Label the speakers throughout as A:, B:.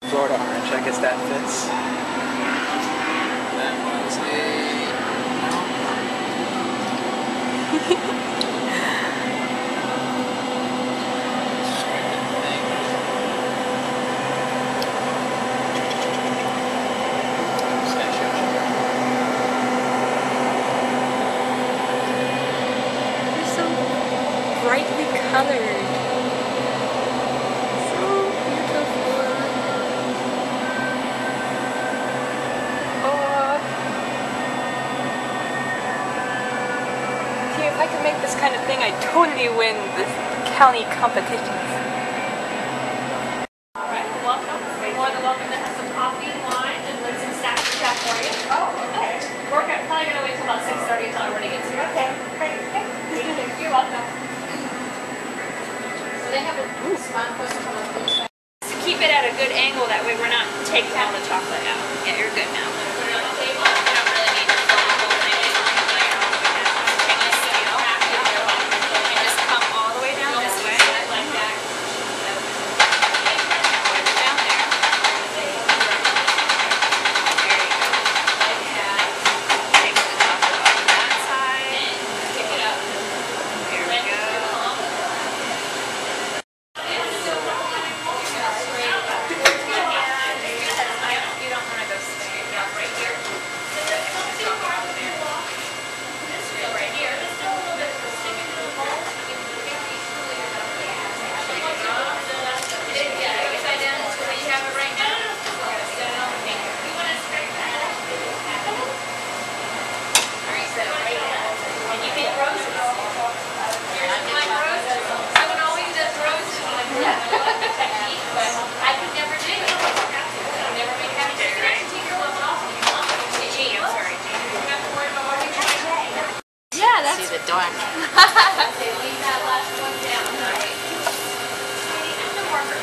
A: Florida orange, I guess that fits.
B: That was a...
C: They're so brightly colored. So beautiful. Oh. See, if I could make this kind of thing, I'd totally win the county competitions.
D: Alright, welcome. More than welcome to have some coffee, wine, and there's some snacks we have for you.
E: Oh, okay.
D: We're probably going to wait till about 6:30 until everybody gets here.
E: Okay, great.
D: You're welcome.
E: So they have a spot for some of those.
C: To keep it at a good angle, that way we're not taking all the chocolate out. Yeah, you're good now. You don't really need to fill the whole thing. Just put your layer all the way down. Stainless steel. And just come all the way down this way. Like that. Put it down there. There you go. Take the chocolate off that side. Pick it up. There we go. You don't want to go straight. Yeah, right here. Right here. Yeah, it's identical to what you have it right now. You want to straighten that up? Alright, so right now. And you get roses. Here's my roses. Someone always does roses like that. I love the technique, but I could never do it. I've never been having to do it. Gee, I'm sorry, Gee. You don't have to worry about what you're trying to say. Yeah, that's
B: See the door.
D: Okay, leave that last one down, right? The marker.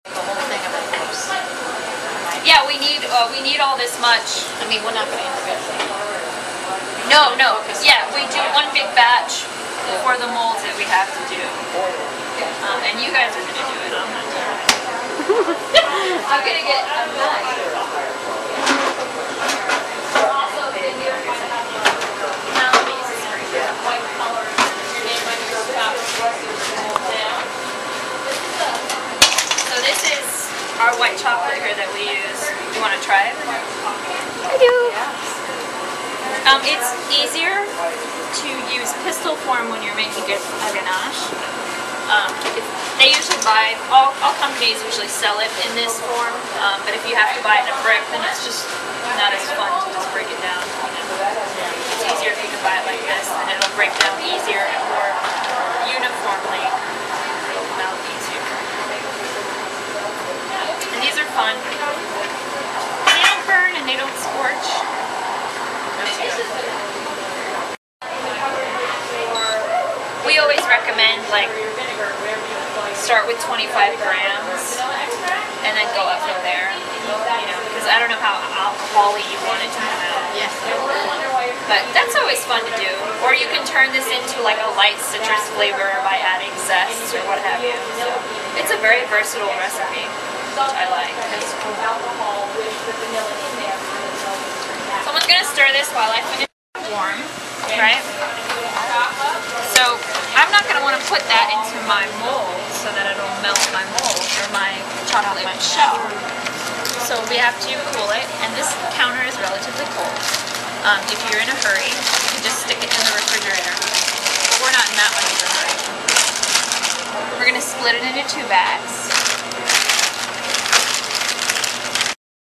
B: The whole thing of it goes.
C: yeah. We need all this much.
B: I mean, we're not going to individually.
C: No. Yeah, we do one big batch for the molds that we have to do. And you guys are gonna do it. I'm not doing it. I'm gonna get. I'm not.
D: Also, in your white color, your name on your fabric roll down.
C: So this is our white chocolate here that we use. You want to try it?
D: I do.
C: It's easier to use pistol form when you're making a ganache. They usually buy, all companies usually sell it in this form, but if you have to buy it in a brick, then it's just not as fun to just break it down. It's easier if you can buy it like this, and it'll break down easier and more uniformly. It'll melt easier. And these are fun. They don't burn and they don't scorch. We always recommend start with 25 grams and then go up from there. Because I don't know how alcohol-y you want it to come out.
B: Yes.
C: But that's always fun to do. Or you can turn this into like a light citrus flavor by adding zest or what have you. So it's a very versatile recipe, which I like. Someone's gonna stir this while I finish warm, right? So I'm not gonna want to put that into my mold so that it'll melt my mold or my chocolate shell. So we have to cool it, and this counter is relatively cold. If you're in a hurry, you can just stick it in the refrigerator. But we're not in that much of a hurry. We're gonna split it into 2 bags.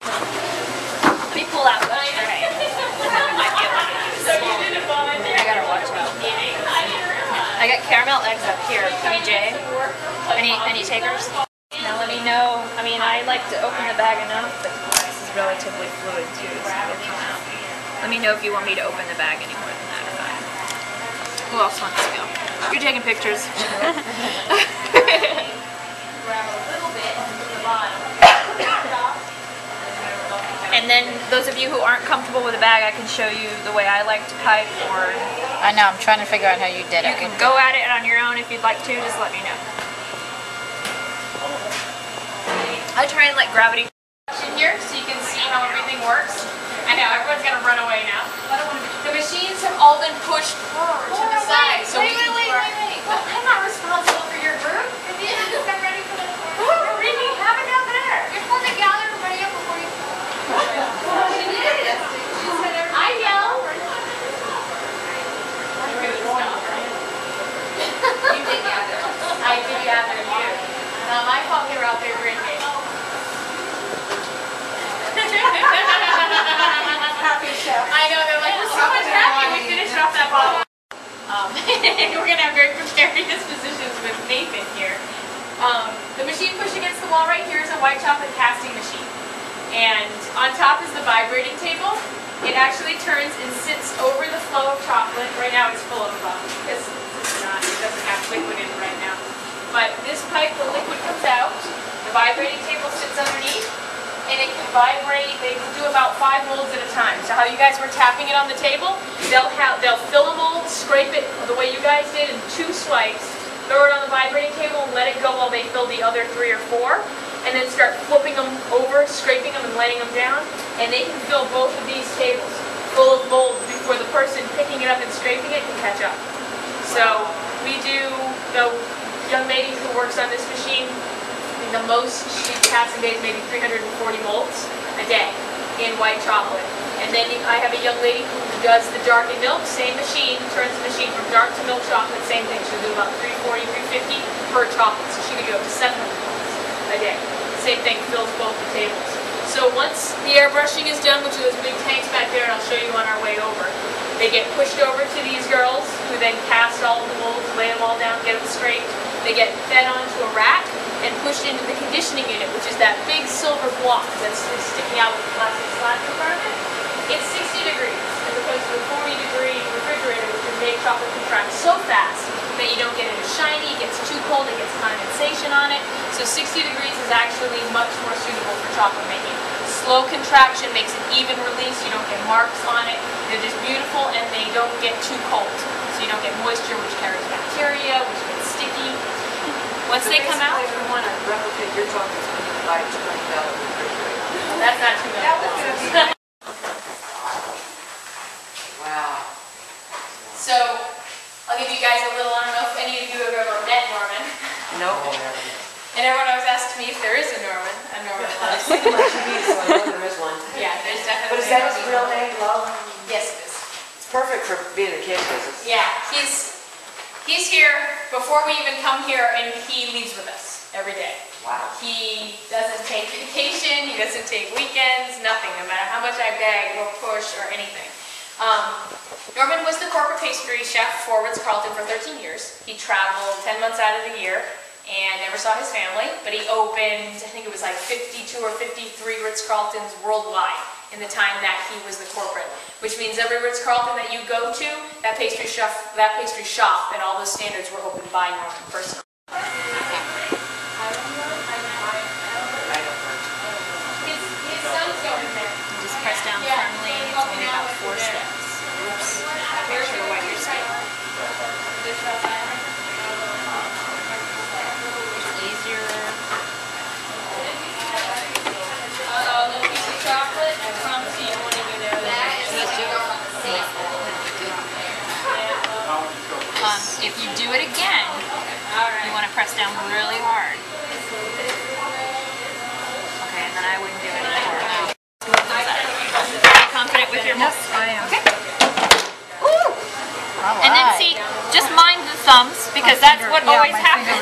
C: Let me pull out the tray. I gotta watch out. I got caramel eggs up here. PJ, any takers? Now let me know. I mean, I like to open the bag enough, but this is relatively fluid too, so it'll come out. Let me know if you want me to open the bag any more than that or not. Who else wants to go? You're taking pictures. And then those of you who aren't comfortable with a bag, I can show you the way I like to pipe, or
B: I know, I'm trying to figure out how you did it.
C: you can go at it on your own if you'd like to, just let me know. I try and let gravity in here so you can see how everything works. I know, everyone's gonna run away now. The machines have all been pushed forward to the side. So wait. Well, I'm not responsible for your group.
D: I'm ready for the
C: Really, have it down there.
D: You're supposed to gather everybody up before you. She did. I yelled.
C: You did gather. I did gather you. Not my fault they were out there drinking.
E: Happy chef.
C: I know, they're like, we're so much happy we finished off that bottle. We're going to have very precarious positions with Nathan here. The machine pushed against the wall right here is a white chocolate casting machine. And on top is the vibrating table. It actually turns and sits over the flow of chocolate. Right now it's full of because it doesn't have liquid in it right now. But this pipe, the liquid comes out. The vibrating table sits underneath. And it can vibrate. They can do about 5 molds at a time. So how you guys were tapping it on the table, they'll fill a mold, scrape it the way you guys did in 2 swipes, throw it on the vibrating table, and let it go while they fill the other 3 or 4, and then start flipping them over, scraping them, and letting them down. And they can fill both of these tables full of molds before the person picking it up and scraping it can catch up. So we do, the young lady who works on this machine, the most she casts in days, maybe 340 molds a day in white chocolate. And then I have a young lady who does the dark and milk, same machine, turns the machine from dark to milk chocolate, same thing. She'll do about 340, 350 per chocolate. So she could go up to 700 molds a day. Same thing, fills both the tables. So once the airbrushing is done, which are those big tanks back there, and I'll show you on our way over, they get pushed over to these girls who then cast all of the molds, lay them all down, get them scraped. They get fed onto a rack and pushed into the conditioning unit, which is that big silver block that's sticking out with the plastic slab in front of it. It's 60 degrees as opposed to a 40-degree refrigerator, which can make chocolate contract so fast that you don't get it as shiny, it gets too cold, it gets condensation on it. So 60 degrees is actually much more suitable for chocolate making. Slow contraction makes an even release, you don't get marks on it. They're just beautiful and they don't get too cold. So you don't get moisture, which carries bacteria, which gets sticky. Once they come out,
E: if you want to replicate your chocolates, you need to buy a $20 refrigerator.
C: that's not too bad.
E: Wow.
C: So I'll give you guys a little, I don't know if any of you have ever met Norman.
E: Nope.
C: And everyone always asks me if there is a Norman
E: I've seen him on TV, so I know there is one.
C: Yeah, there's definitely.
E: But is that his real name, Love?
C: Yes, it is.
E: It's perfect for being a kid business.
C: Yeah, he's here before we even come here, and he leaves with us every day.
E: Wow.
C: He doesn't take vacation, he doesn't take weekends, nothing, no matter how much I beg or push or anything. Norman was the corporate pastry chef for Ritz-Carlton for 13 years. He traveled 10 months out of the year and never saw his family, but he opened, I think it was like 52 or 53 Ritz-Carltons worldwide in the time that he was the corporate, which means every Ritz-Carlton that you go to, that pastry shop and all those standards were opened by Norman personally. His son's going there.
B: Just press down firmly. It's only about 4 steps. Oops. Make sure to wipe your skin. Easier.
C: Little piece of chocolate. I promise you, you won't even know that.
B: If you do it again, you want to press down really hard. Okay, and then I wouldn't do it anymore. Are you confident with your mold?
E: Yes, I am.
B: Okay. Ooh. And then see, just mind the thumbs because that's what always happens.